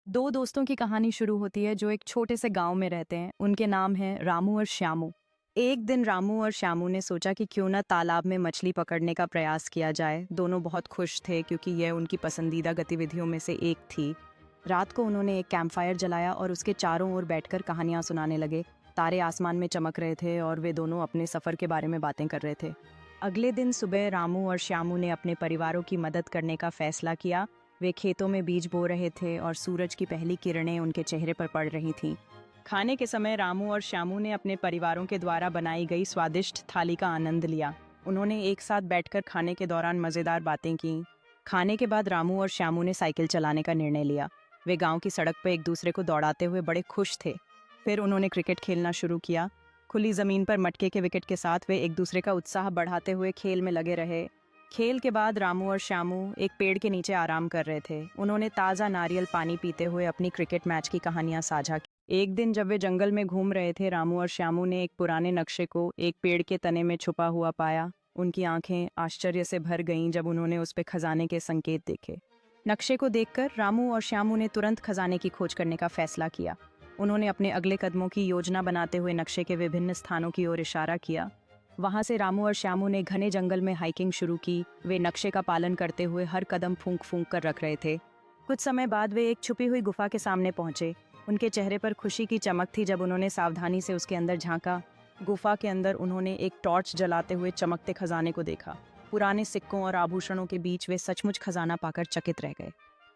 दो दोस्तों की कहानी शुरू होती है जो एक छोटे से गांव में रहते हैं। उनके नाम हैं रामू और श्यामू। एक दिन रामू और श्यामू ने सोचा कि क्यों ना तालाब में मछली पकड़ने का प्रयास किया जाए। दोनों बहुत खुश थे क्योंकि यह उनकी पसंदीदा गतिविधियों में से एक थी। रात को उन्होंने एक कैंपफायर जलाया और उसके चारों ओर बैठकर कहानियां सुनाने लगे। तारे आसमान में चमक रहे थे और वे दोनों अपने सफर के बारे में बातें कर रहे थे। अगले दिन सुबह रामू और श्यामू ने अपने परिवारों की मदद करने का फैसला किया। वे खेतों में बीज बो रहे थे और सूरज की पहली किरणें उनके चेहरे पर पड़ रही थीं। खाने के समय रामू और श्यामू ने अपने परिवारों के द्वारा बनाई गई स्वादिष्ट थाली का आनंद लिया। उन्होंने एक साथ बैठकर खाने के दौरान मज़ेदार बातें की। खाने के बाद रामू और श्यामू ने साइकिल चलाने का निर्णय लिया। वे गांव की सड़क पर एक दूसरे को दौड़ाते हुए बड़े खुश थे। फिर उन्होंने क्रिकेट खेलना शुरू किया। खुली ज़मीन पर मटके के विकेट के साथ वे एक दूसरे का उत्साह बढ़ाते हुए खेल में लगे रहे। खेल के बाद रामू और श्यामू एक पेड़ के नीचे आराम कर रहे थे। उन्होंने ताज़ा नारियल पानी पीते हुए अपनी क्रिकेट मैच की कहानियां साझा की। एक दिन जब वे जंगल में घूम रहे थे, रामू और श्यामू ने एक पुराने नक्शे को एक पेड़ के तने में छुपा हुआ पाया। उनकी आंखें आश्चर्य से भर गईं जब उन्होंने उस पर खजाने के संकेत देखे। नक्शे को देखकर रामू और श्यामू ने तुरंत खजाने की खोज करने का फैसला किया। उन्होंने अपने अगले कदमों की योजना बनाते हुए नक्शे के विभिन्न स्थानों की ओर इशारा किया। वहां से रामू और श्यामू ने घने जंगल में हाइकिंग शुरू की। वे नक्शे का पालन करते हुए हर कदम फूंक फूंक कर रख रहे थे। कुछ समय बाद वे एक छुपी हुई गुफा के सामने पहुंचे। उनके चेहरे पर खुशी की चमक थी जब उन्होंने सावधानी से उसके अंदर झांका। गुफा के अंदर उन्होंने एक टॉर्च जलाते हुए चमकते खजाने को देखा। पुराने सिक्कों और आभूषणों के बीच वे सचमुच खजाना पाकर चकित रह गए।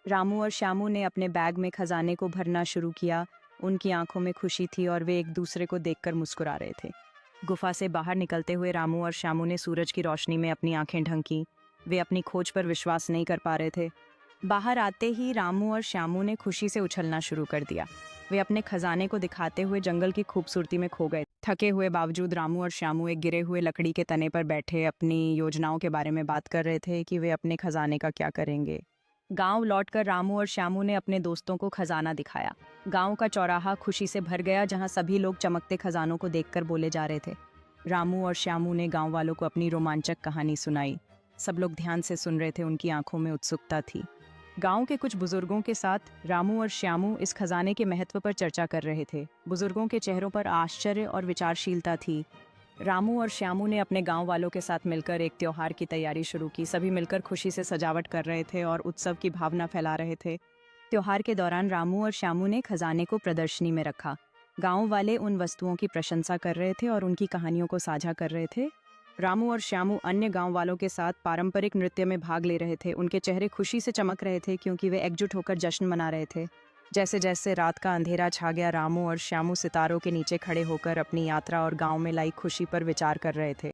रामू और श्यामू ने अपने बैग में खजाने को भरना शुरू किया। उनकी आंखों में खुशी थी और वे एक दूसरे को देखकर मुस्कुरा रहे थे। गुफा से बाहर निकलते हुए रामू और श्यामू ने सूरज की रोशनी में अपनी आंखें ढंकी। वे अपनी खोज पर विश्वास नहीं कर पा रहे थे। बाहर आते ही रामू और श्यामू ने खुशी से उछलना शुरू कर दिया। वे अपने खजाने को दिखाते हुए जंगल की खूबसूरती में खो गए। थके हुए बावजूद रामू और श्यामू एक गिरे हुए लकड़ी के तने पर बैठे अपनी योजनाओं के बारे में बात कर रहे थे कि वे अपने खजाने का क्या करेंगे। गांव लौटकर रामू और श्यामू ने अपने दोस्तों को खजाना दिखाया। गांव का चौराहा खुशी से भर गया जहां सभी लोग चमकते खजानों को देखकर बोले जा रहे थे। रामू और श्यामू ने गांव वालों को अपनी रोमांचक कहानी सुनाई। सब लोग ध्यान से सुन रहे थे, उनकी आंखों में उत्सुकता थी। गांव के कुछ बुजुर्गों के साथ रामू और श्यामू इस खजाने के महत्व पर चर्चा कर रहे थे। बुजुर्गों के चेहरों पर आश्चर्य और विचारशीलता थी। रामू और श्यामू ने अपने गांव वालों के साथ मिलकर एक त्योहार की तैयारी शुरू की। सभी मिलकर खुशी से सजावट कर रहे थे और उत्सव की भावना फैला रहे थे। त्योहार के दौरान रामू और श्यामू ने खजाने को प्रदर्शनी में रखा। गांव वाले उन वस्तुओं की प्रशंसा कर रहे थे और उनकी कहानियों को साझा कर रहे थे। रामू और श्यामू अन्य गांव वालों के साथ पारंपरिक नृत्य में भाग ले रहे थे। उनके चेहरे खुशी से चमक रहे थे क्योंकि वे एकजुट होकर जश्न मना रहे थे। जैसे जैसे रात का अंधेरा छा गया, रामू और श्यामू सितारों के नीचे खड़े होकर अपनी यात्रा और गांव में लाई खुशी पर विचार कर रहे थे।